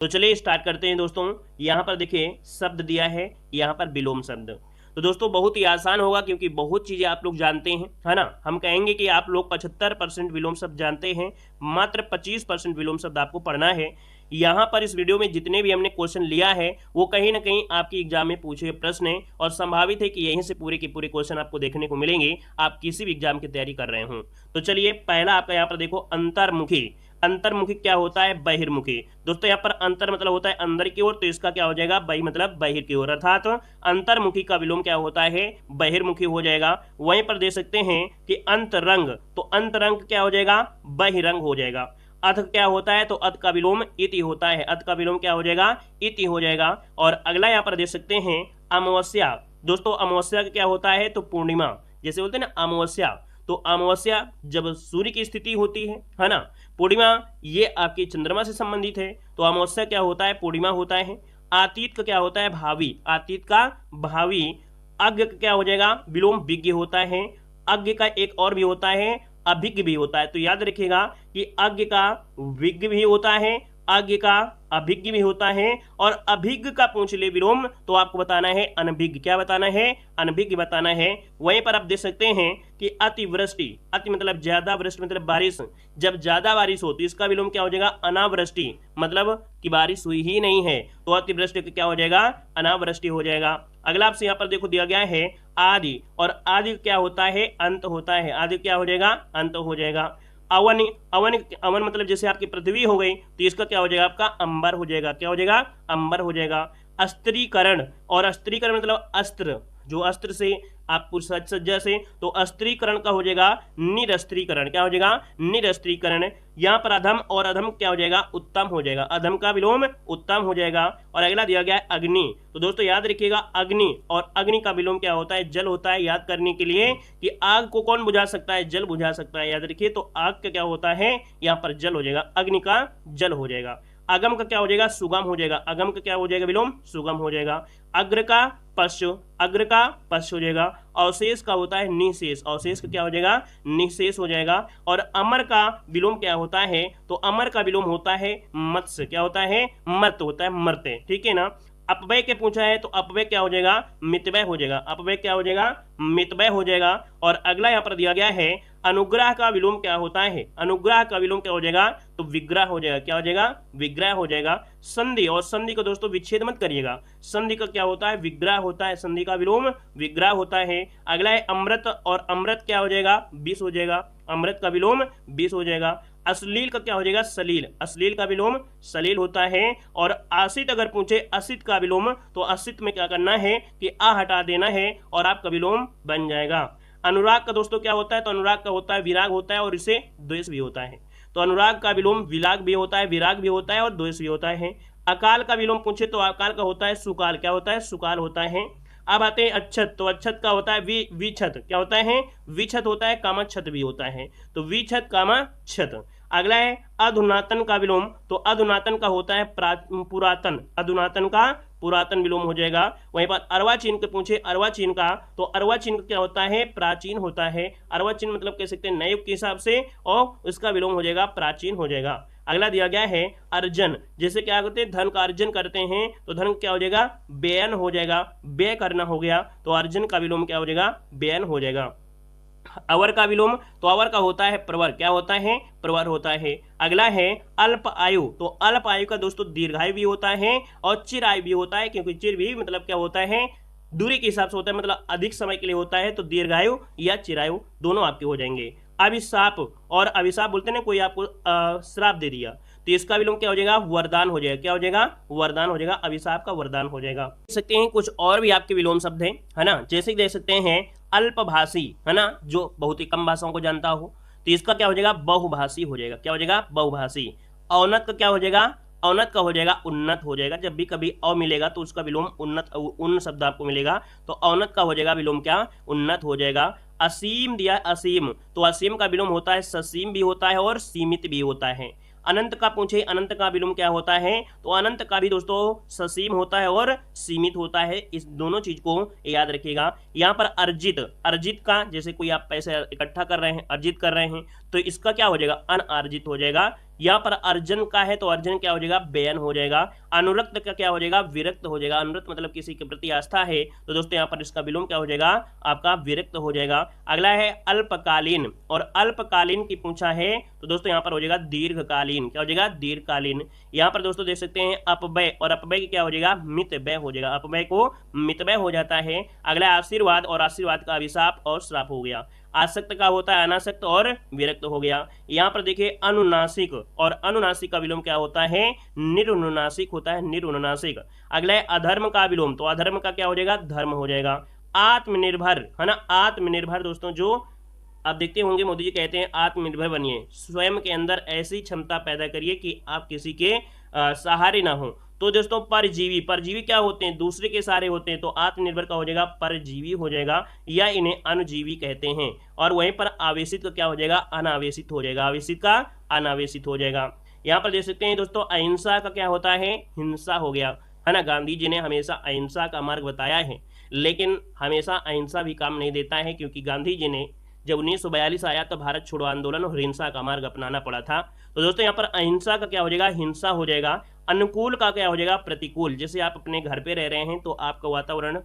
तो चलिए स्टार्ट करते हैं दोस्तों। यहाँ पर देखिए शब्द दिया है, यहाँ पर विलोम शब्द। तो दोस्तों बहुत ही आसान होगा क्योंकि बहुत चीजें आप लोग जानते हैं, है ना। हम कहेंगे कि आप लोग 75% विलोम शब्द जानते हैं, मात्र 25% विलोम शब्द आपको पढ़ना है। यहाँ पर इस वीडियो में जितने भी हमने क्वेश्चन लिया है वो कहीं ना कहीं आपके एग्जाम में पूछे गए प्रश्न है और संभावित है कि यहीं से पूरे के पूरे क्वेश्चन आपको देखने को मिलेंगे, आप किसी भी एग्जाम की तैयारी कर रहे हो। तो चलिए पहला आपका यहाँ पर देखो अंतर्मुखी। अंतर्मुखी क्या होता है? बहिर्मुखी। दोस्तों यहाँ पर अंतर मतलब होता है अंदर की ओर, तो इसका क्या हो जाएगा? बहि मतलब बाहिर की ओर, अर्थात अंतर्मुखी का विलोम क्या होता है? बहिर्मुखी हो जाएगा। वहीं पर दे सकते हैं कि अंतरंग, तो अंतरंग क्या हो जाएगा? बहिरंग हो जाएगा। अथ क्या होता है? तो अथ का विलोम इति होता है, अथ का विलोम क्या हो जाएगा? इति हो जाएगा। और अगला यहाँ पर दे सकते हैं अमावस्या। दोस्तों अमावस्या क्या होता है? तो पूर्णिमा। जैसे बोलते हैं ना अमावस्या, तो अमावस्या जब सूर्य की स्थिति होती है ना। पूर्णिमा ये आपकी चंद्रमा से संबंधित है, तो अमावस्या क्या होता है? पूर्णिमा होता है। आतीत का क्या होता है? भावी, आतीत का भावी। अज्ञ का क्या हो जाएगा? विलोम विज्ञ होता है। अज्ञ का एक और भी होता है, अभिज्ञ भी होता है। तो याद रखिएगा कि अज्ञ का विज्ञ भी होता है, अज्ञ का अभिज्ञ भी होता है, और अभिज्ञ का पूछ ले विलोम तो आपको बताना है अनभिज्ञ। क्या बताना है? अनभिज्ञ बताना है। वहीं पर आप देख सकते हैं कि अतिवृष्टि, अति मतलब ज्यादा, वृष्टि मतलब बारिश। जब ज्यादा बारिश हो तो इसका विलोम क्या हो जाएगा? अनावृष्टि, मतलब कि बारिश हुई ही नहीं है, तो अतिवृष्टि क्या हो जाएगा? अनावृष्टि हो जाएगा। अगला आपसे यहाँ पर देखो दिया गया है आदि, और आदि क्या होता है? अंत होता है। आदि क्या हो जाएगा? अंत हो जाएगा। अवन, अवन अवन मतलब जैसे आपकी पृथ्वी हो गई, तो इसका क्या हो जाएगा? आपका अंबर हो जाएगा। क्या हो जाएगा? अंबर हो जाएगा। अस्त्रीकरण, और अस्त्रीकरण मतलब अस्त्र, जो अस्त्र से आप साज सज्जा से, तो अस्त्रीकरण का हो जाएगा निरस्त्रीकरण। क्या हो जाएगा? निरस्त्रीकरण। यहाँ पर अधम, और अधम क्या हो जाएगा? उत्तम हो जाएगा। अधम का विलोम उत्तम हो जाएगा। और अगला दिया गया है अग्नि। तो दोस्तों याद रखिएगा अग्नि, और अग्नि का विलोम क्या होता है? जल होता है। याद करने के लिए कि आग को कौन बुझा सकता है? जल बुझा सकता है। याद रखिए, तो आग का क्या होता है? यहाँ पर जल हो जाएगा, अग्नि का जल हो जाएगा। अगम का क्या हो जाएगा? सुगम हो जाएगा। अगम का क्या हो जाएगा? विलोम सुगम हो जाएगा। अग्र का पश्च, अग्र का पश्च हो जाएगा। अवशेष का होता है निशेष, अवशेष का क्या हो जाएगा? निशेष हो जाएगा। और अमर का विलोम क्या होता है? तो अमर का विलोम होता है मत्स्य। क्या होता है? मर्त होता है, मरते। ठीक है ना। अपव्यय के पूछा है, तो अपव्यय क्या हो जाएगा? मितव्यय हो जाएगा। अपव्यय क्या हो जाएगा? मितव्यय हो जाएगा। और अगला यहाँ पर दिया गया है अनुग्रह का विलोम क्या होता है? अनुग्रह का विलोम क्या हो जाएगा? तो विग्रह हो जाएगा। क्या हो जाएगा? विग्रह हो जाएगा। संधि, और संधि को दोस्तों विच्छेद मत करिएगा, संधि का क्या होता है? विग्रह होता है। संधि का विलोम विग्रह होता है। अगला है अमृत, और अमृत क्या हो जाएगा? विष हो जाएगा। अमृत का विलोम विष हो जाएगा। अश्लील का क्या हो जाएगा? सलील, अश्लील का विलोम सलील होता है। और आसित अगर पूछे असित का विलोम, तो असित में क्या करना है कि आ हटा देना है और आपका विलोम बन जाएगा। अनुराग का दोस्तों क्या होता है? तो अनुराग का होता है विराग होता है, और इसे द्वेष भी होता है। तो अनुराग का विलोम विलाग भी होता है, विराग भी होता है, और द्वेष भी होता है। अकाल का विलोम पूछे तो अकाल का होता है सुकाल। क्या होता है? सुकाल होता है। अब आते हैं अच्छत, तो अच्छत का होता है विछत। क्या होता है? विछत होता है, कामा छत भी होता है, तो विछत कामा छत। अगला है अधुनातन का विलोम, तो अधुनातन का होता है पुरातन, अधुनातन का पुरातन विलोम हो जाएगा। वहीं पर अर्वाचीन के पूछे अर्वाचीन का, तो अर्वाचीन का क्या होता है? प्राचीन होता है। अर्वाचीन मतलब कह सकते हैं नए युग के हिसाब से, और उसका विलोम हो जाएगा प्राचीन हो जाएगा। अगला दिया गया है अर्जन, जैसे क्या करते हैं? धन का अर्जन करते हैं, तो धन क्या हो जाएगा? व्ययन हो जाएगा, व्यय करना हो गया, तो अर्जन का विलोम क्या हो जाएगा? व्ययन हो जाएगा। अवर का विलोम, तो अवर का होता है प्रवर। क्या होता है? प्रवर होता है। अगला है अल्प आयु, तो अल्प आयु का दोस्तों दीर्घायु भी होता है और चिरायु भी होता है, क्योंकि चिर भी मतलब क्या होता है? दूरी के हिसाब से होता है, मतलब अधिक समय के लिए होता है, तो दीर्घायु या चिरायु दोनों आपके हो जाएंगे। अभिशाप, और अभिशाप बोलते हैं कोई आपको श्राप दे दिया, तो इसका विलोम क्या हो जाएगा? वरदान हो जाएगा। क्या हो जाएगा? वरदान हो जाएगा। अभिशाप का वरदान हो जाएगा। देख सकते हैं कुछ और भी आपके विलोम शब्द हैं, है ना। जैसे देख सकते हैं अल्पभाषी, है ना, जो बहुत ही कम भाषाओं को जानता हो, तो इसका क्या हो जाएगा? बहुभाषी हो जाएगा। क्या हो जाएगा? बहुभाषी। औन्नत का क्या हो जाएगा? औन्नत का हो जाएगा उन्नत हो जाएगा। जब भी कभी अ मिलेगा तो उसका विलोम उन्नत, उन्न शब्द आपको मिलेगा, तो औन्नत का हो जाएगा विलोम क्या? उन्नत हो जाएगा। असीम दिया, असीम, तो असीम का विलोम होता है ससीम भी होता है और सीमित भी होता है। अनंत का पूछे अनंत का विलोम क्या होता है? तो अनंत का भी दोस्तों ससीम होता है और सीमित होता है। इस दोनों चीज को याद रखिएगा। यहाँ पर अर्जित, अर्जित का जैसे कोई आप पैसे इकट्ठा कर रहे हैं, अर्जित कर रहे हैं, तो इसका क्या हो जाएगा? अनअर्जित हो जाएगा। यहाँ पर अर्जन का है तो अर्जन क्या हो जाएगा, बेयन हो जाएगा। अनुरक्त का क्या हो जाएगा, विरक्त हो जाएगा। अनुरक्त मतलब किसी के प्रति आस्था है, तो दोस्तों यहाँ पर इसका विलोम क्या हो जाएगा, आपका विरक्त हो जाएगा। अगला है अल्पकालीन, और अल्पकालीन की पूछा है तो दोस्तों यहाँ पर हो जाएगा दीर्घकालीन। क्या हो जाएगा, दीर्घकालीन। यहाँ पर दोस्तों देख सकते हैं अपव्यय, और अपव्यय क्या हो जाएगा, मितव्यय हो जाएगा। अपव्यय को मितव्यय हो जाता है। अगला आशीर्वाद, और आशीर्वाद का अभिशाप और श्राप हो गया। आसक्त का होता है अनासक्त और विरक्त हो गया। यहाँ पर देखिए अनुनासिक, और अनुनासिक का विलोम क्या होता है, निरुनुनासिक होता है, निरुनुनासिक। अगला है अधर्म का विलोम, तो अधर्म का क्या हो जाएगा, धर्म हो जाएगा। आत्मनिर्भर है ना, आत्मनिर्भर दोस्तों जो आप देखते होंगे मोदी जी कहते हैं आत्मनिर्भर बनिए, स्वयं के अंदर ऐसी क्षमता पैदा करिए कि आप किसी के सहारे ना हो। तो दोस्तों परजीवी, परजीवी क्या होते हैं, दूसरे के सहारे होते हैं, तो आत्मनिर्भर का हो जाएगा परजीवी हो जाएगा, या इन्हें अनुजीवी कहते हैं। और वहीं पर आवेशित का क्या हो जाएगा, अनावेशित हो जाएगा। आवेशित का अनावेशित हो जाएगा। यहाँ पर देख सकते हैं दोस्तों अहिंसा का क्या होता है, हिंसा हो गया, है ना। गांधी जी ने हमेशा अहिंसा का मार्ग बताया है, लेकिन हमेशा अहिंसा भी काम नहीं देता है, क्योंकि गांधी जी ने जब 1942 आया तो भारत छोड़ो आंदोलन और हिंसा का मार्ग अपनाना पड़ा था। तो दोस्तों यहाँ पर अहिंसा का क्या हो जाएगा, हिंसा हो जाएगा। अनुकूल का क्या हो जाएगा, प्रतिकूल। जैसे आप अपने घर पे रह रहे हैं तो आपका वातावरण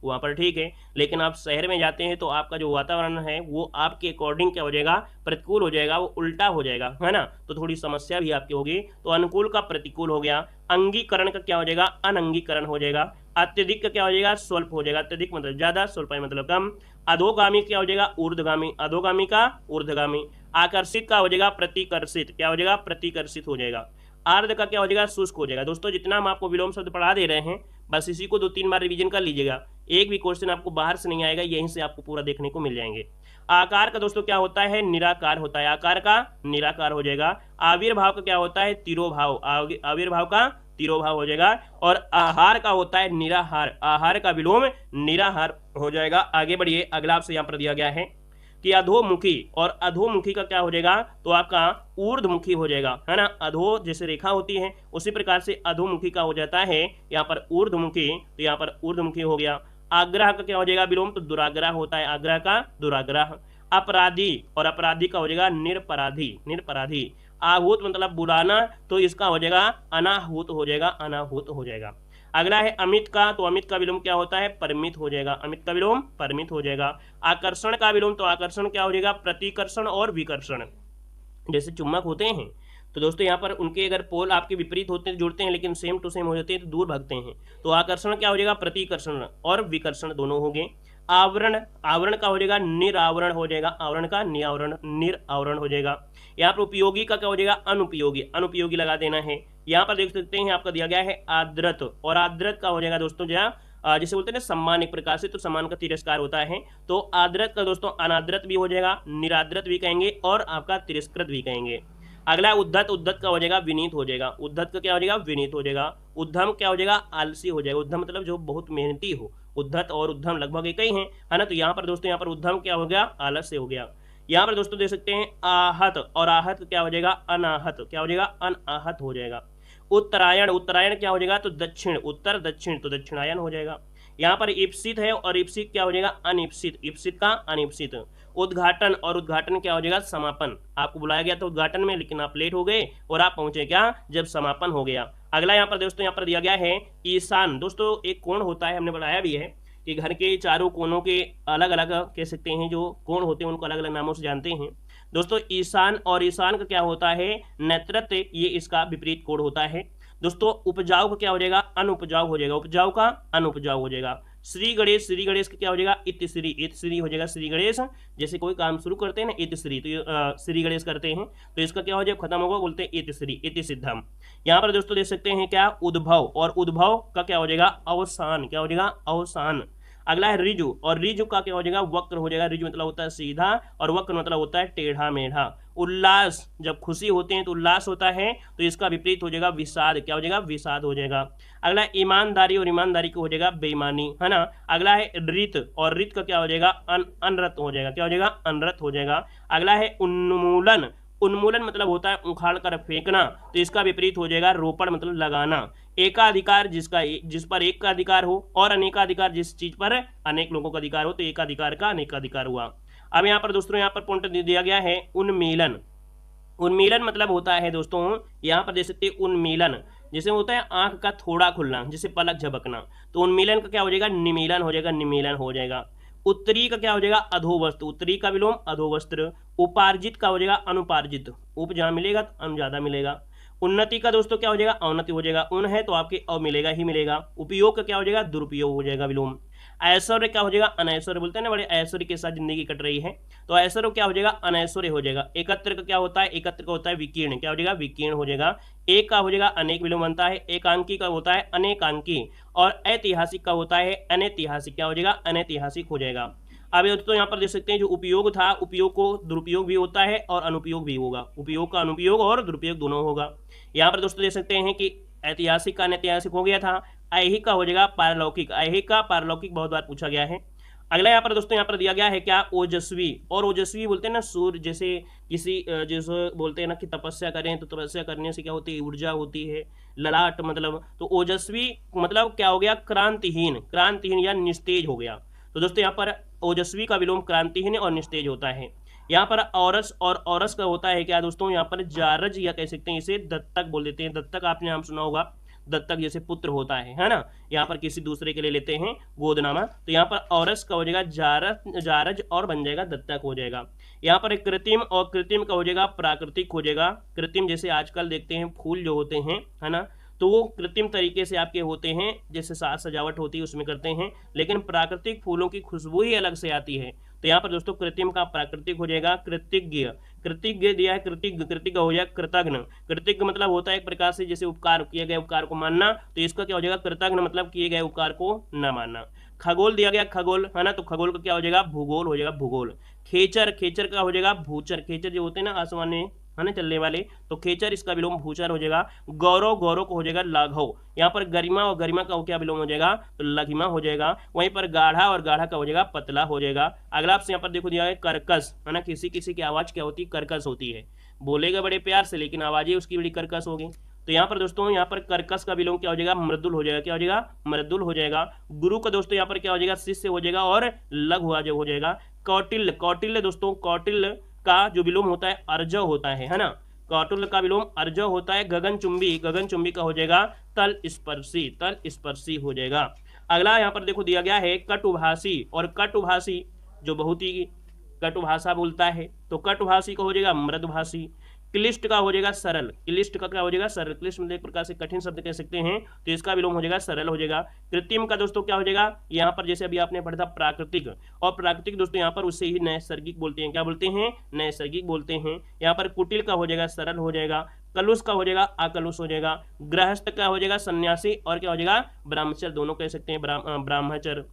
वहाँ पर ठीक है, लेकिन आप शहर में जाते हैं तो आपका जो वातावरण है वो आपके अकॉर्डिंग क्या हो जाएगा, प्रतिकूल हो जाएगा, वो उल्टा हो जाएगा, है ना। तो थोड़ी समस्या भी आपकी होगी। तो अनुकूल का प्रतिकूल हो गया। अंगीकरण का क्या हो जाएगा, अनंगीकरण हो जाएगा। अत्यधिक का क्या हो जाएगा, स्वल्प हो जाएगा। अत्यधिक मतलब ज्यादा, स्वल्प मतलब कम। अधोगामी क्या हो जाएगा, ऊर्ध्वगामी। अधोगामी का ऊर्ध्वगामी। आकर्षित का हो जाएगा प्रतिकर्षित। क्या हो जाएगा, प्रतिकर्षित हो जाएगा। आर्ध का क्या हो जाएगा, शुष्क हो जाएगा। दोस्तों जितना हम आपको विलोम शब्द पढ़ा दे रहे हैं, बस इसी को 2-3 बार रिवीजन कर लीजिएगा। एक भी क्वेश्चन आपको बाहर से नहीं आएगा, यहीं से आपको पूरा देखने को मिल जाएंगे। आकार का दोस्तों क्या होता है, निराकार होता है। आकार का निराकार हो जाएगा। आविर्भाव का क्या होता है, तिरोभाव। आविर्भाव का तिरोभाव हो जाएगा। और आहार का होता है निराहार। आहार का विलोम निराहार हो जाएगा। आगे बढ़िए, अगला आपसे यहाँ पर दिया गया है कि अधोमुखी, और अधोमुखी का क्या हो जाएगा, तो आपका ऊर्ध्वमुखी हो जाएगा, है ना। अधो जैसे रेखा होती है उसी प्रकार से अधोमुखी का हो जाता है यहाँ पर ऊर्ध्वमुखी, तो यहाँ पर ऊर्ध्वमुखी हो गया। आग्रह का क्या हो जाएगा विलोम, तो दुराग्रह होता है। आग्रह का दुराग्रह। अपराधी, और अपराधी का हो जाएगा निरपराधी। निरपराधी। आहूत मतलब बुलाना, तो इसका हो जाएगा अनाहूत हो जाएगा, अनाहूत हो जाएगा। अगला है अमित का, तो अमित का विलोम क्या होता है, परिमित हो जाएगा। अमित का विलोम परिमित हो जाएगा। आकर्षण का विलोम, तो आकर्षण क्या हो जाएगा, प्रतिकर्षण और विकर्षण। जैसे चुम्बक होते हैं तो दोस्तों यहाँ पर उनके अगर पोल आपके विपरीत होते हैं, जुड़ते हैं, लेकिन सेम टू सेम हो जाते हैं तो दूर भागते हैं। तो आकर्षण क्या हो जाएगा, प्रतिकर्षण और विकर्षण दोनों हो गए। आवरण, आवरण का हो जाएगा निरावरण हो जाएगा। आवरण का निरावरण, निरावरण हो जाएगा। यहाँ पर उपयोगी का क्या हो जाएगा, अनुपयोगी। अनुपयोगी लगा देना है। यहाँ पर देख सकते हैं आपका दिया गया है आद्रत, और आद्रत का हो जाएगा दोस्तों जहाँ जैसे बोलते हैं ना सम्मान एक प्रकार से, तो सम्मान का तिरस्कार होता है। तो आद्रत का दोस्तों अनाद्रत भी हो जाएगा, निराद्रत भी कहेंगे, और आपका तिरस्कृत भी कहेंगे। अगला उद्धत, उद्धत का हो जाएगा विनीत हो जाएगा। उद्धत का क्या हो जाएगा, विनीत हो जाएगा। उद्धम क्या हो जाएगा, आलसी हो जाएगा। उद्धम मतलब जो बहुत मेहनती हो। उद्धत और उद्धम लगभग एक ही हैं, है ना। तो यहाँ पर दोस्तों यहाँ पर उद्धम क्या हो गया, आलस्य हो गया। यहाँ पर दोस्तों देख सकते हैं आहत, और आहत क्या हो जाएगा, अनाहत। क्या हो जाएगा, अनाहत हो जाएगा। उत्तरायण, उत्तरायण क्या हो जाएगा, तो दक्षिण। उत्तर दक्षिण, तो दक्षिणायन हो जाएगा। यहाँ पर इप्सित है, और इप्सित क्या हो जाएगा, अनिप्सित। इप्सित का अनिप्सित। उद्घाटन, और उद्घाटन क्या हो जाएगा, समापन। आपको बुलाया गया था उद्घाटन में, लेकिन आप लेट हो गए और आप पहुंचे क्या, जब समापन हो गया। अगला यहाँ पर दोस्तों यहाँ पर दिया गया है ईशान। दोस्तों एक कोण होता है, हमने बताया भी है कि घर के चारों कोनों के अलग अलग कह सकते हैं जो कोण होते हैं उनको अलग अलग नामों से जानते हैं दोस्तों। ईशान, और ईशान का क्या होता है, नेतृत्व, ये इसका विपरीत कोण होता है दोस्तों। उपजाऊ का क्या हो जाएगा, अनुपजाऊ हो जाएगा। उपजाऊ का अनुपजाऊ हो जाएगा। श्री गणेश, श्री गणेश का क्या हो जाएगा, इतिश्री। इतिश्री हो जाएगा श्री गणेश। जैसे कोई काम शुरू करते हैं ना इतिश्री, तो श्री गणेश करते हैं, तो इसका क्या हो जाएगा, खत्म होगा, बोलते हैं इतिश्री, इति सिद्धम। यहाँ पर दोस्तों देख सकते हैं क्या, उद्भव, और उद्भव का क्या हो जाएगा, अवसान। क्या हो जाएगा, अवसान। अगला है रिजु, और रिजु का क्या हो जाएगा, वक्र हो जाएगा। रिजु मतलब होता है सीधा, और वक्र मतलब होता है टेढ़ा मेढ़ा। उल्लास, जब खुशी होते हैं तो उल्लास होता है, तो इसका विपरीत हो जाएगा विषाद। क्या हो जाएगा, विषाद हो जाएगा। अगला ईमानदारी, और ईमानदारी को हो जाएगा बेईमानी, है ना। अगला है रित, और रित का क्या हो जाएगा, अनरत हो जाएगा। क्या हो जाएगा, अनरत हो जाएगा। अगला है उन्मूलन। उन्मूलन मतलब होता है उखाड़ कर फेंकना, तो इसका विपरीत हो जाएगा रोपण मतलब लगाना। एकाधिकार, जिस पर एक का अधिकार हो, और अनेकाधिकार, जिस चीज पर अनेक लोगों का अधिकार हो, तो एकाधिकार का अनेकाधिकार हुआ। अब यहाँ पर दोस्तों यहाँ पर पॉइंट दिया गया है उन्मीलन। उन्मीलन मतलब होता है दोस्तों, यहाँ पर देख सकते हैं उन्मीलन, जैसे होता है आंख का थोड़ा खुलना, जैसे पलक झपकना, तो उन्मीलन का क्या हो जाएगा, निमीलन हो जाएगा, निमीलन हो जाएगा। उत्तरी का क्या हो जाएगा, अधोवस्त्र, उत्तरी का विलोम अधोवस्त्र। उपार्जित का हो जाएगा अनुपार्जित, उप जहां मिलेगा तो अनु ज्यादा मिलेगा। उन्नति का दोस्तों क्या हो जाएगा, अवनति हो जाएगा, उन है तो आपके अ मिलेगा ही मिलेगा। उपयोग का क्या हो जाएगा, दुरुपयोग हो जाएगा विलोम। ऐश्वर्य क्या हो जाएगा, अनैश्वर्य, बोलते हैं ना बड़े ऐश्वर्य के साथ जिंदगी कट रही है, तो ऐश्वर्य क्या हो जाएगा, अनैश्वर्य हो जाएगा। एकत्र का क्या होता है, एकत्र का होता है विकीर्ण, क्या हो जाएगा, विकीर्ण हो जाएगा। एक का हो जाएगा अनेक विलोम बनता है, एकांकी का होता है अनेकांकी, और ऐतिहासिक का होता है अनैतिहासिक, क्या हो जाएगा, अनैतिहासिक हो जाएगा। अब दोस्तों यहाँ पर देख सकते हैं जो उपयोग था, उपयोग को दुरुपयोग भी होता है और अनुपयोग भी होगा, उपयोग का अनुपयोग और दुरुपयोग दोनों होगा। यहाँ पर दोस्तों देख सकते हैं कि ऐतिहासिक का अनैतिहासिक हो गया था, ऐहिक का हो जाएगा पारलौकिक, ऐहिक का पारलौकिक बहुत बार पूछा गया है। अगला यहाँ पर दोस्तों यहाँ पर दिया गया है क्या, ओजस्वी, और ओजस्वी बोलते हैं ना सूर्य, जैसे किसी जैसे बोलते हैं ना कि तपस्या करें तो तपस्या करने से क्या होती है, ऊर्जा होती है, ललाट मतलब, तो ओजस्वी मतलब क्या हो गया, क्रांतिहीन, क्रांतिहीन या निस्तेज हो गया। तो दोस्तों यहाँ पर ओजस्वी का विलोम क्रांतिहीन और निस्तेज होता है। यहाँ पर औरस और औरस का होता है क्या दोस्तों, यहाँ पर जारज या कह सकते हैं इसे दत्तक बोल देते हैं, दत्तक आपने नाम सुना होगा, दत्तक जैसे पुत्र होता है ना, यहाँ पर किसी दूसरे के लिए लेते हैं गोदनामा, तो यहाँ पर औरस का हो जाएगा जारज और बन जाएगा दत्तक हो जाएगा। यहाँ पर एक कृत्रिम और कृत्रिम का हो जाएगा प्राकृतिक हो जाएगा। कृत्रिम जैसे आजकल देखते हैं फूल जो होते हैं, है ना, तो वो कृत्रिम तरीके से आपके होते हैं, जैसे साज सजावट होती है उसमें करते हैं, लेकिन प्राकृतिक फूलों की खुशबू ही अलग से आती है। तो यहाँ पर दोस्तों कृत्रिम का प्राकृतिक हो जाएगा। कृतज्ञ, कृतज्ञ दिया है, कृतज्ञ, कृतज्ञ हो जाएगा कृतज्ञ। कृतज्ञ मतलब होता है एक प्रकार से जैसे उपकार, किए गए उपकार को मानना, तो इसका क्या हो जाएगा, कृतज्ञ मतलब किए गए उपकार को न मानना। खगोल दिया गया, खगोल है ना, तो खगोल का क्या हो जाएगा, भूगोल हो जाएगा, भूगोल। खेचर, खेचर का हो जाएगा भूचर, खेचर जो होते हैं ना आसमान में है ना चलने वाले, तो खेचर इसका विलोम भूचर हो जाएगा। गौरव, गौरव को हो जाएगा लाघव। यहाँ पर गरिमा और गरिमा का क्या विलोम हो जाएगा, तो लघिमा हो जाएगा। वहीं पर गाढ़ा और गाढ़ा का हो जाएगा पतला हो जाएगा। अगला आपसे यहाँ पर देखो दिया है कर्कश, है ना, किसी किसी की आवाज क्या होती है, कर्कश होती है, बोलेगा बड़े प्यार से लेकिन आवाजें उसकी बड़ी कर्कश होगी। तो यहाँ पर दोस्तों यहाँ पर कर्कश का विलोम क्या हो जाएगा, मृदुल हो जाएगा, क्या हो जाएगा, मृदुल हो जाएगा। गुरु का दोस्तों यहाँ पर क्या हो जाएगा, शिष्य हो जाएगा और लघु हो जाएगा। कौटिल्य, कौटिल्य दोस्तों, कौटिल्य का जो विलोम होता है अर्जव होता है ना, कौटिल्य का विलोम अर्जव होता है। गगनचुंबी, गगनचुंबी का हो जाएगा तल स्पर्शी, तल स्पर्शी हो जाएगा। अगला यहाँ पर देखो दिया गया है कटुभाषी, और कटुभाषी जो बहुत ही कटु भाषा बोलता है, तो कटुभाषी का हो जाएगा मृदुभाषी। क्लिष्ट का हो जाएगा सरल, क्लिष्ट का क्या हो जाएगा, सरल। क्लिष्ट मतलब एक प्रकार से कठिन शब्द कह सकते हैं, तो इसका विलोम हो जाएगा सरल हो जाएगा। कृत्रिम का दोस्तों क्या हो जाएगा, यहाँ पर जैसे अभी आपने पढ़ा था प्राकृतिक, और प्राकृतिक दोस्तों यहाँ पर उससे ही नैसर्गिक बोलते हैं, क्या बोलते हैं, नैसर्गिक बोलते हैं। यहाँ पर कुटिल का हो जाएगा सरल हो जाएगा। कलुष का हो जाएगा अकलुष हो जाएगा। गृहस्थ का हो जाएगा सन्यासी, और क्या हो जाएगा ब्रह्मचर्य, दोनों कह सकते हैं ब्रह्मचर्य।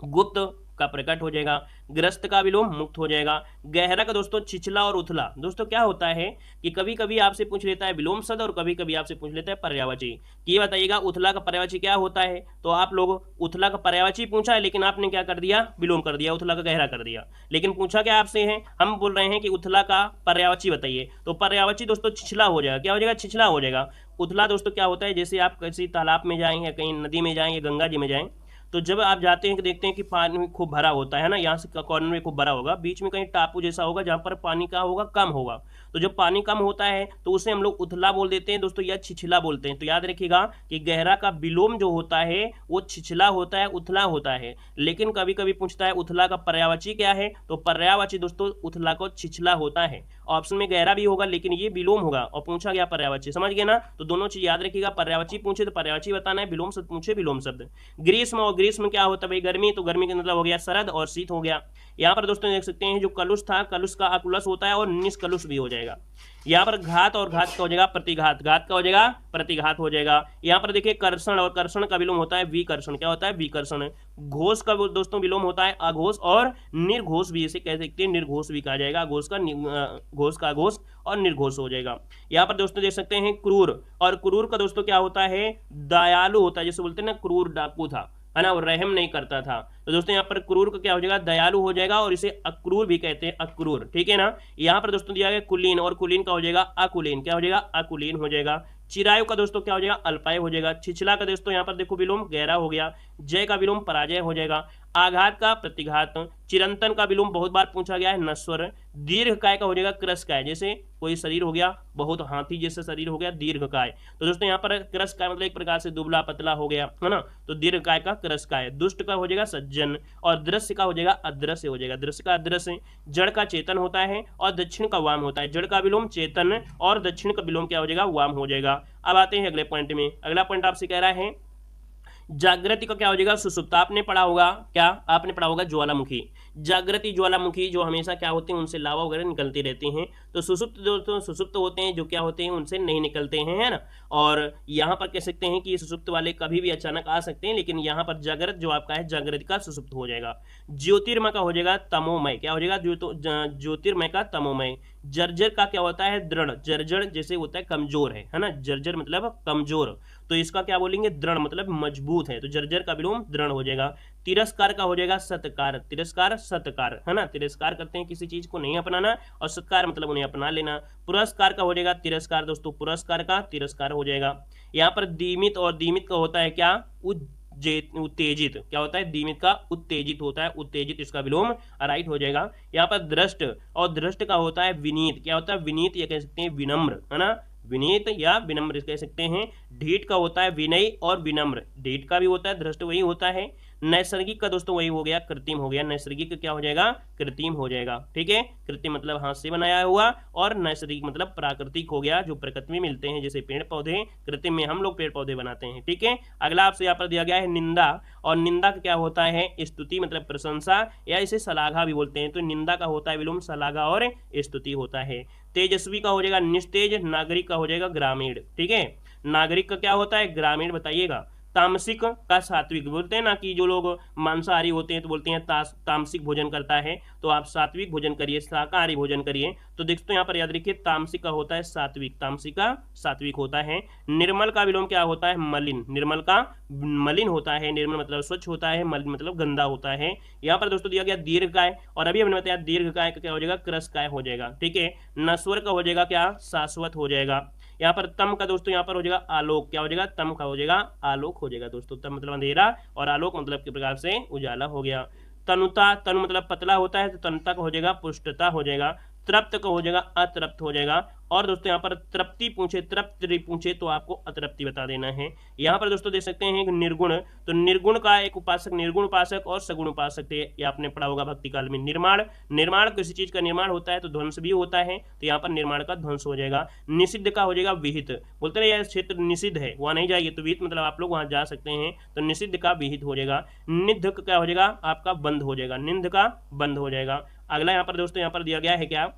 गुप्त का प्रकट हो जाएगा। ग्रस्त का विलोम मुक्त हो जाएगा। गहरा का दोस्तों छिछला और उथला। दोस्तों क्या होता है कि कभी कभी आपसे पूछ लेता है विलोम शब्द और कभी कभी आपसे पूछ लेता है पर्यायवाची। ये बताइएगा उथला का पर्यायवाची क्या होता है, तो आप लोग उथला का पर्यायवाची पूछा है लेकिन आपने क्या कर दिया, विलोम कर दिया, उथला का गहरा कर दिया। लेकिन पूछा क्या आपसे है, हम बोल रहे हैं कि उथला का पर्यायवाची बताइए, तो पर्यायवाची दोस्तों छिछला हो जाएगा, क्या हो जाएगा, छिछला हो जाएगा। उथला दोस्तों क्या होता है, जैसे आप किसी तालाब में जाएं या कहीं नदी में जाएं या गंगा जी में जाएं, तो जब आप जाते हैं कि देखते हैं कि पानी खूब भरा होता है ना, यहाँ से कॉर्नर में खूब भरा होगा, बीच में कहीं टापू जैसा होगा जहाँ पर पानी का होगा कम होगा, तो जब पानी कम होता है तो उसे हम लोग उथला बोल देते हैं दोस्तों, या छिछला बोलते हैं। तो याद रखिएगा कि गहरा का विलोम जो होता है वो छिछला होता है, उथला होता है। लेकिन कभी कभी पूछता है उथला का पर्यायवाची क्या है, तो पर्यायवाची दोस्तों उथला को छिछला होता है। ऑप्शन में गहरा भी होगा लेकिन ये विलोम होगा, और पूछा गया पर्यायवाची, समझ गए ना। तो दोनों चीज याद रखिएगा, पर्यायवाची पूछे तो पर्यायवाची बताना है, विलोम शब्द पूछे विलोम शब्द। ग्रीष्म, और ग्रीष्म क्या होता है भाई, गर्मी, तो गर्मी का मतलब हो गया शरद, और शीत हो गया। यहाँ पर दोस्तों देख सकते हैं जो कलुष था, कलुष का अकुलस होता है और निष्कलुष भी हो जाएगा। यहाँ पर घात, और घात का हो जाएगा प्रतिघात, घात का हो जाएगा प्रतिघात हो जाएगा। यहाँ पर देखिए कर्षण, और कर्षण का विलोम होता है विकर्षण, क्या होता है विकर्षण। घोष का दोस्तों विलोम होता है अघोष, और निर्घोष भी इसे कह सकते हैं, निर्घोष भी कहा जाएगा। घोष का घोष और निर्घोष हो जाएगा। यहाँ पर दोस्तों देख सकते हैं क्रूर, और क्रूर का दोस्तों क्या होता है दयालु होता है, जैसे बोलते हैं ना क्रूर डाकू था, है ना, और रहम नहीं करता था। तो दोस्तों यहाँ पर क्रूर का क्या हो जाएगा दयालु हो जाएगा, और इसे अक्रूर भी कहते हैं, अक्रूर, ठीक है ना। यहाँ पर दोस्तों दिया गया कुलीन, और कुलीन का हो जाएगा अकुलीन, क्या हो जाएगा अकुलीन हो जाएगा। चिरायु का दोस्तों क्या हो जाएगा अल्पाय हो जाएगा। छिछला का दोस्तों यहाँ पर देखो विलोम गहरा हो गया। जय का विलोम पराजय हो जाएगा। आघात का प्रतिघात, चिरंतन का विलोम बहुत बार पूछा गया है नश्वर, दीर्घकाय का हो जाएगा क्रसकाय, जैसे कोई शरीर हो गया बहुत हाथी जैसा शरीर हो गया दीर्घकाय। तो दोस्तों यहाँ पर क्रसकाय मतलब एक प्रकार से दुबला पतला हो गया है ना, तो दीर्घकाय का क्रसकाय। दुष्ट का हो जाएगा सज्जन, और दृश्य का हो जाएगा अदृश्य हो जाएगा, दृश्य का अदृश्य। जड़ का चेतन होता है और दक्षिण का वाम होता है, जड़ का विलोम चेतन और दक्षिण का विलोम क्या हो जाएगा, वाम हो जाएगा। अब आते हैं अगले पॉइंट में। अगला पॉइंट आपसे कह रहा है जागृति का क्या हो जाएगा, सुसुप्त। आपने पढ़ा होगा, क्या आपने पढ़ा होगा, ज्वालामुखी। जागृति ज्वालामुखी जो हमेशा क्या होते हैं, उनसे लावा वगैरह निकलती रहती हैं। तो सुसुप्त दोस्तों सुसुप्त होते हैं जो क्या होते हैं, उनसे नहीं निकलते हैं, है ना। और यहाँ पर कह सकते हैं कि सुसुप्त वाले कभी भी अचानक आ सकते हैं, लेकिन यहाँ पर जागृत जो आपका है जागृति का सुसुप्त हो जाएगा। ज्योतिर्मय का हो जाएगा तमोमय, क्या हो जाएगा, ज्योतिर्मय का तमोमय। जर्जर का क्या होता है, दृढ़। जर्जर जैसे होता है कमजोर है ना, जर्जर मतलब कमजोर, तो इसका क्या बोलेंगे, दृढ़ मतलब मजबूत है, तो जर्जर का विलोम दृढ़ हो जाएगा। तिरस्कार का हो जाएगा सत्कार, तिरस्कार सत्कार, है ना, तिरस्कार करते हैं किसी चीज को नहीं अपनाना, और सत्कार मतलब उन्हें अपना लेना। पुरस्कार का हो जाएगा तिरस्कार, दोस्तों पुरस्कार का तिरस्कार हो जाएगा। यहाँ पर दीमित, और दीमित का होता है क्या, उत्तेजित, क्या होता है, दीमित का उत्तेजित होता है, उत्तेजित इसका विलोम राइट हो जाएगा। यहाँ पर दृष्ट, और दृष्ट का होता है विनीत, क्या होता है, विनीत या कह सकते हैं विनम्र, है ना, विनीत या विनम्र कह सकते हैं। ढीठ का होता है विनय और विनम्र, ढीठ का भी होता है, दृष्ट वही होता है। नैसर्गिक का दोस्तों वही हो गया, कृत्रिम हो गया, नैसर्गिक क्या हो जाएगा, कृत्रिम हो जाएगा, ठीक है। कृत्रिम मतलब हाथ से बनाया हुआ, और नैसर्गिक मतलब प्राकृतिक हो गया, जो प्रकृति में मिलते हैं, जैसे पेड़ पौधे, कृत्रिम में हम लोग पेड़ पौधे बनाते हैं, ठीक है। अगला आपसे यहाँ पर दिया गया है निंदा, और निंदा का क्या होता है, स्तुति मतलब प्रशंसा, या इसे सलाघा भी बोलते हैं। तो निंदा का होता है विलोम सलाघा और स्तुति होता है। तेजस्वी का हो जाएगा निस्तेज, नागरिक का हो जाएगा ग्रामीण, ठीक है। नागरिक का क्या होता है, ग्रामीण बताइएगा। तामसिक का सात्विक, बोलते हैं ना कि जो लोग मांसाहारी होते हैं तो बोलते हैं तामसिक भोजन करता है, तो आप सात्विक भोजन करिए, शाकाहारी भोजन करिए। तो देखते यहाँ पर याद रखिए, तामसिक का होता है सात्विक, तामसिक का सात्विक होता है। निर्मल का विलोम क्या होता है, मलिन, निर्मल का मलिन होता है, निर्मल मतलब स्वच्छ होता है, मलिन मतलब गंदा होता है। यहाँ पर दोस्तों दिया गया दीर्घकाय, और अभी हमने बताया दीर्घकाय का क्या हो जाएगा, क्रसकाय हो जाएगा, ठीक है। नश्वर का हो जाएगा क्या, शाश्वत हो जाएगा। यहाँ पर तम का दोस्तों यहाँ पर हो जाएगा आलोक, क्या हो जाएगा, तम का हो जाएगा आलोक हो जाएगा दोस्तों। तम मतलब अंधेरा, और आलोक मतलब के प्रकार से उजाला हो गया। तनुता, तनु मतलब पतला होता है, तो तनुता का हो जाएगा पुष्टता हो जाएगा। तृप्त का हो जाएगा अतृप्त हो जाएगा। और दोस्तों यहाँ पर तृप्ति पूछे, तृप्ति पूछे तो आपको अतृप्ति बता देना है। यहाँ पर दोस्तों देख सकते हैं निर्गुण, तो निर्गुण का एक उपासक निर्गुण उपासक और सगुण उपासक थे, ये आपने पढ़ा होगा भक्ति काल में। निर्माण, निर्माण किसी चीज का निर्माण होता है तो ध्वंस भी होता है, तो यहाँ पर निर्माण का ध्वंस हो जाएगा। निषिद्ध का हो जाएगा विहित, बोलते हैं यह क्षेत्र निषिद्ध है, वहां नहीं जाइए, तो विहित मतलब आप लोग वहां जा सकते हैं, तो निषिद्ध का विहित हो जाएगा। निध का क्या हो जाएगा, आपका बंद हो जाएगा, निंद का बंद हो जाएगा। अगला यहाँ पर दोस्तों यहाँ पर दिया गया है क्या,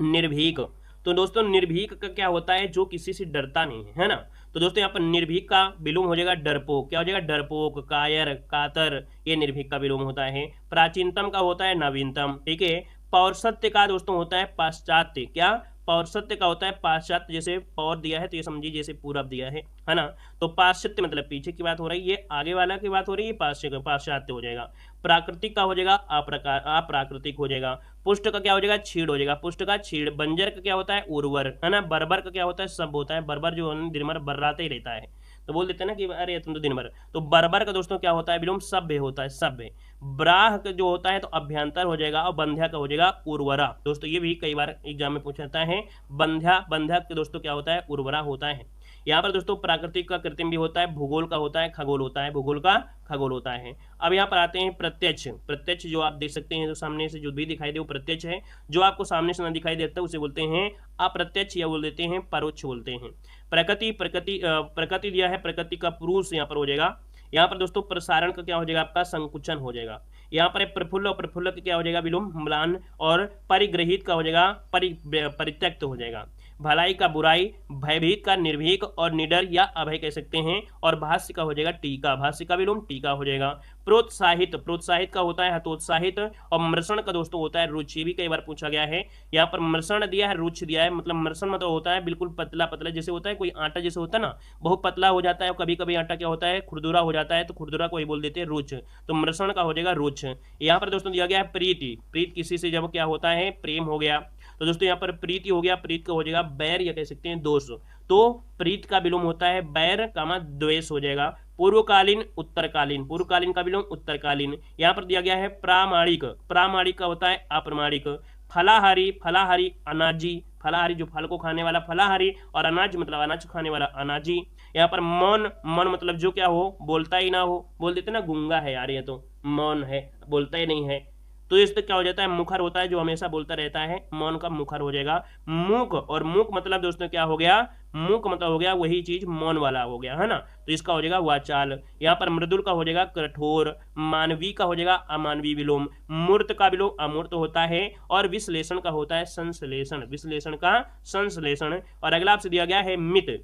निर्भीक। तो दोस्तों निर्भीक का क्या होता है, जो किसी से डरता नहीं है, है ना। तो दोस्तों यहाँ पर निर्भीक का विलोम हो जाएगा डरपोक, क्या हो जाएगा, डरपोक, कायर, कातर, ये निर्भीक का विलोम होता है। प्राचीनतम का होता है नवीनतम, ठीक है। पौरसत्य का दोस्तों होता है पाश्चात्य, क्या, पौरसत्य का होता है पाश्चात्य, जैसे पौर दिया है तो ये समझिए जैसे पूरब दिया है ना। तो पाश्चात्य मतलब पीछे की बात हो रही है, ये आगे वाला की बात हो रही है, पाश्चात्य हो जाएगा। प्राकृतिक का हो जाएगा अप्राकृतिक हो जाएगा। पुष्ट का क्या हो जाएगा, छीड़ हो जाएगा, पुष्ट का छीड़। बंजर का क्या होता है, उर्वर, है ना। बर्बर का क्या होता है, सब होता है, बर्बर जो दिन भर बर्राते ही रहता है, तो बोल देते हैं ना कि अरे तुम तो दिन भर। तो बर्बर का दोस्तों क्या होता है विलोम, सभ्य होता है, सभ्य। ब्राह का जो होता है तो अभ्यंतर हो जाएगा, और बंध्या का हो जाएगा उर्वरा। दोस्तों ये भी कई बार एग्जाम में पूछा जाता है, बंध्या, बंध्या के दोस्तों क्या होता है, उर्वरा होता है। यहाँ पर दोस्तों प्राकृतिक का कृत्रिम भी होता है, भूगोल का होता है, खगोल होता है, भूगोल का खगोल होता है। अब यहाँ पर आते हैं प्रत्यक्ष। प्रत्यक्ष जो आप देख सकते हैं, जो सामने से जो भी दिखाई दे वो प्रत्यक्ष है, जो आपको सामने से ना दिखाई देता उसे बोलते हैं अप्रत्यक्ष, या बोल देते हैं परोक्ष बोलते हैं। प्रकृति, प्रकृति दिया है, प्रकृति का पुरुष यहाँ पर हो जाएगा। यहाँ पर दोस्तों प्रसारण का क्या हो जाएगा, आपका संकुचन हो जाएगा। यहाँ पर प्रफुल्ल, और प्रफुल्ल का क्या हो जाएगा विलोम, म्लान। और परिग्रहित का हो जाएगा परित्यक्त हो जाएगा। भलाई का बुराई, भयभीत का निर्भीक, और निडर या अभय कह सकते हैं। और भाष्य का हो जाएगा टीका, भाष्य का विलोम टीका हो जाएगा। प्रोत्साहित, प्रोत्साहित का होता है हतोत्साहित। और मृषण का दोस्तों होता है रुचि, भी कई बार पूछा गया है। यहाँ पर मृषण दिया है, रुचि दिया है, मतलब मृषण मतलब होता है बिल्कुल पतला पतला, जैसे होता है कोई आटा जैसे होता है ना, बहुत पतला हो जाता है। कभी कभी आटा क्या होता है, खुरदुरा हो जाता है, तो खुरदुरा को ही बोल देते हैं रुच, तो मृषण का हो जाएगा रुच। यहाँ पर दोस्तों दिया गया है प्रीति, प्रीत किसी से जब क्या होता है, प्रेम हो गया, तो दोस्तों यहाँ पर प्रीति हो गया, प्रीत का हो जाएगा बैर, या कह सकते हैं दोष। तो प्रीत का विलोम होता है बैर, कामा द्वेष हो जाएगा। पूर्वकालीन, उत्तरकालीन, पूर्वकालीन का विलोम उत्तरकालीन। यहाँ पर दिया गया है प्रामाणिक, प्रामाणिक का होता है अप्रमाणिक। फलाहारी, फलाहारी अनाजी, फलाहारी जो फल को खाने वाला फलाहारी, और अनाज मतलब अनाज खाने वाला अनाजी। यहाँ पर मौन, मौन मतलब जो क्या हो, बोलता ही ना हो, बोल देते ना गूंगा है यार ये तो, मौन है, बोलता ही नहीं है, तो इससे क्या हो जाता है, मुखर होता है, जो हमेशा बोलता रहता है, मौन का मुखर हो जाएगा। मूक, और मूक मतलब दोस्तों क्या हो गया, मूक मतलब हो गया वही चीज मौन वाला हो गया, है ना, तो इसका हो जाएगा वाचाल। यहाँ पर मृदुल का हो जाएगा कठोर, मानवीय का हो जाएगा अमानवीय विलोम, मूर्त का विलोम अमूर्त होता है, और विश्लेषण का होता है संश्लेषण, विश्लेषण का संश्लेषण। और अगला आपसे दिया गया है मित।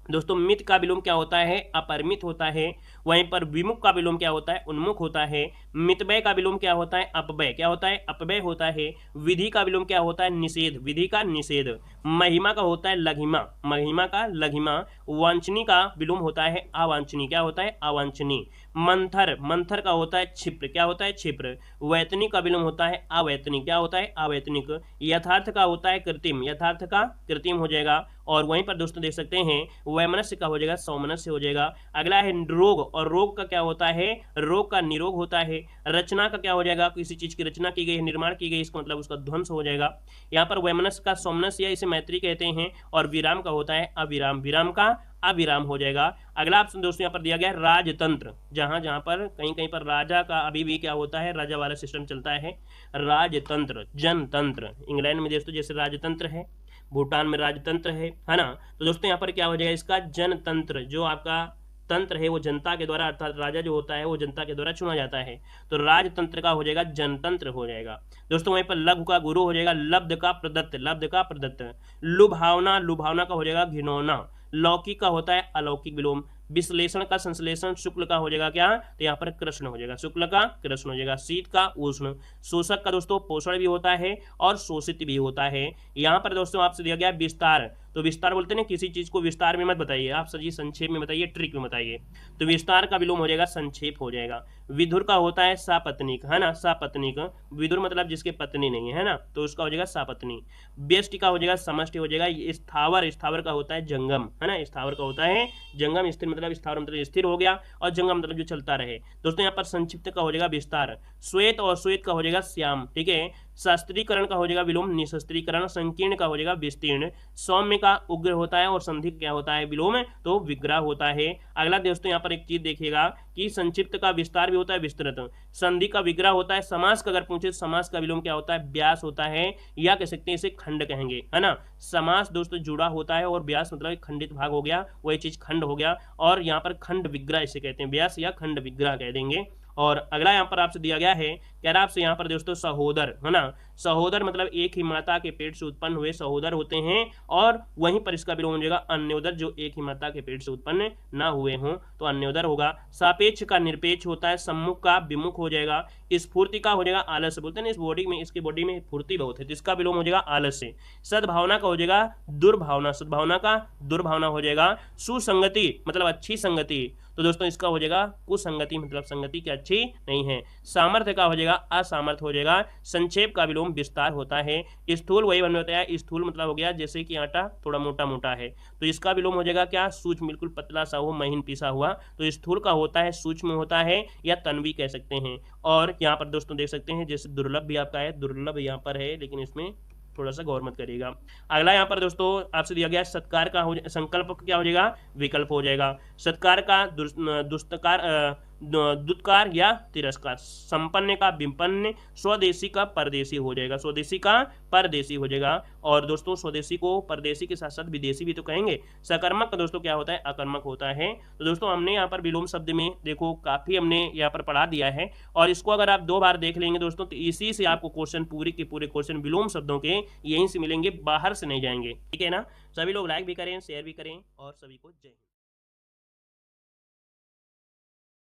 दोस्तों मित का विलोम क्या होता है, अपरिमित होता है। वहीं पर विमुख का विलोम क्या होता है, उन्मुख होता है। मितव्यय का विलोम क्या होता है, अपव्यय, क्या होता है, अपव्यय होता है। विधि का विलोम क्या होता है, निषेध, विधि का निषेध। महिमा का होता है लघिमा, महिमा का लघिमा। वांछनी का विलोम होता है अवांछनीय, क्या होता है, अवांछनीय। मंथर, मंथर का होता है क्षिप्र, क्या होता है, क्षिप्र। वैतनिक का विलोम होता है अवैतनिक, क्या होता है, अवैतनिक। यथार्थ का होता है कृत्रिम, यथार्थ का कृत्रिम हो जाएगा। और वहीं पर दोस्तों देख सकते हैं वैमनस्य का हो जाएगा सौमनस्य हो जाएगा। अगला है रोग, और रोग का क्या होता है, रोग का निरोग होता है। रचना का क्या हो जाएगा, किसी चीज की रचना की गई है, निर्माण की गई, इसका मतलब उसका ध्वंस हो जाएगा। यहाँ पर वैमनस्य का सौमनस्य, इसे मैत्री कहते हैं। और विराम का होता है अविराम, विराम का अविराम हो जाएगा। अगला ऑप्शन दोस्तों यहाँ पर दिया गया है राजतंत्र, जहां जहां पर कहीं कहीं पर राजा का अभी भी क्या होता है, राजा वाला सिस्टम चलता है। राजतंत्र, जनतंत्र, इंग्लैंड में दोस्तों जैसे राजतंत्र है, भूटान में राजतंत्र है ना, तो दोस्तों यहाँ पर क्या हो जाएगा, इसका जनतंत्र, जो आपका तंत्र है वो जनता के द्वारा, अर्थात राजा जो होता है वो जनता के द्वारा चुना जाता है, तो राजतंत्र का हो जाएगा जनतंत्र हो जाएगा। दोस्तों वहीं पर लघु का गुरु हो जाएगा लब्ध का प्रदत्त, लब्ध का प्रदत्त। लुभावना, लुभावना का हो जाएगा घिनौना। लौकिक का होता है अलौकिक विलोम। विश्लेषण का संश्लेषण शुक्ल का हो जाएगा क्या, तो यहाँ पर कृष्ण हो जाएगा, शुक्ल का कृष्ण हो जाएगा। शीत का उष्ण। शोषक का दोस्तों पोषण भी होता है और शोषित भी होता है। यहाँ पर दोस्तों आपसे दिया गया विस्तार, तो विस्तार बोलते हैं किसी चीज को विस्तार में मत बताइए, आप सजी संक्षेप में बताइए, ट्रिक में बताइए, तो विस्तार का विलोम हो जाएगा संक्षेप हो जाएगा। विधुर का होता है सापत्निक, है ना, सापत्निक। विधुर मतलब जिसके पत्नी नहीं है ना, तो उसका हो जाएगा सापत्नी। व्यष्टि का हो जाएगा समष्टि हो जाएगा। स्थावर, स्थावर का होता है जंगम, है ना, स्थावर का होता है जंगम। स्थिर मतलब स्थावर मतलब स्थिर हो गया, और जंगम मतलब जो चलता रहे। दोस्तों यहाँ पर संक्षिप्त का हो जाएगा विस्तार। श्वेत और श्वेत का हो जाएगा श्याम, ठीक है। शास्त्रीकरण का हो जाएगा विलोम निशास्त्रीकरण। संकीर्ण का हो जाएगा विस्तीर्ण। सौम्य का उग्र होता है, और संधि क्या होता है विलोम, तो विग्रह होता है। अगला दोस्तों यहाँ पर एक चीज देखिएगा कि संक्षिप्त का विस्तार भी होता है विस्तृत। संधि का विग्रह होता है। समास का अगर पूछे, समास का विलोम क्या होता है, व्यास होता है, या कह सकते हैं इसे खंड कहेंगे, है ना। समास दोस्तों जुड़ा होता है, और व्यास मतलब खंडित भाग हो गया, वही चीज खंड हो गया, और यहाँ पर खंड विग्रह इसे कहते हैं, व्यास या खंड विग्रह कह देंगे। और अगला यहाँ पर आपसे दिया गया है, कह रहा आपसे यहाँ पर दोस्तों सहोदर, है ना। सहोदर मतलब एक ही माता के पेट से उत्पन्न हुए सहोदर होते हैं, और वहीं पर इसका विलोम हो जाएगा अन्योदर, जो एक ही माता के पेट से उत्पन्न ना हुए हों, तो अन्योदर होगा। सापेक्ष का निरपेक्ष होता है। सम्मुख का विमुख हो जाएगा। स्फूर्ति का हो जाएगा आलस्य, बोलते हैं इस बॉडी में, इसके बॉडी में फुर्ती बहुत है, तो इसका विलोम हो जाएगा आलस्य। सद्भावना का हो जाएगा दुर्भावना, सद्भावना का दुर्भावना हो जाएगा। सुसंगति मतलब अच्छी संगति, तो दोस्तों इसका हो जाएगा कुसंगति, मतलब संगति की अच्छी नहीं है। सामर्थ्य का हो जाएगा असामर्थ्य हो जाएगा। संक्षेप का विलोम विस्तार होता है। स्थूल वही बन होता है, स्थूल मतलब हो गया जैसे कि आटा थोड़ा मोटा मोटा है, तो इसका विलोम हो जाएगा क्या, सूक्ष्म, बिल्कुल पतला सा हो, महीन पिसा हुआ, तो स्थूल का होता है सूक्ष्म होता है, या तन्वी कह सकते हैं। और यहाँ पर दोस्तों देख सकते हैं जैसे दुर्लभ भी आपका है, दुर्लभ यहाँ पर है, लेकिन इसमें थोड़ा सा गौर मत करिएगा। अगला यहाँ पर दोस्तों आपसे दिया गया सत्कार का हो, संकल्प क्या हो जाएगा, विकल्प हो जाएगा। सत्कार का दुष्टकार, दुत्कार या तिरस्कार। संपन्न का विपन्न। स्वदेशी का परदेशी हो जाएगा, स्वदेशी का परदेशी हो जाएगा। और दोस्तों स्वदेशी को परदेशी के साथ साथ विदेशी भी तो कहेंगे। सकर्मक का दोस्तों क्या होता है, अकर्मक होता है। तो दोस्तों हमने यहाँ पर विलोम शब्द में देखो काफी हमने यहाँ पर पढ़ा दिया है, और इसको अगर आप 2 बार देख लेंगे दोस्तों, तो इसी से आपको क्वेश्चन पूरे के पूरे क्वेश्चन विलोम शब्दों के यहीं से मिलेंगे, बाहर से नहीं जाएंगे, ठीक है ना। सभी लोग लाइक भी करें, शेयर भी करें, और सभी को जय हिंद।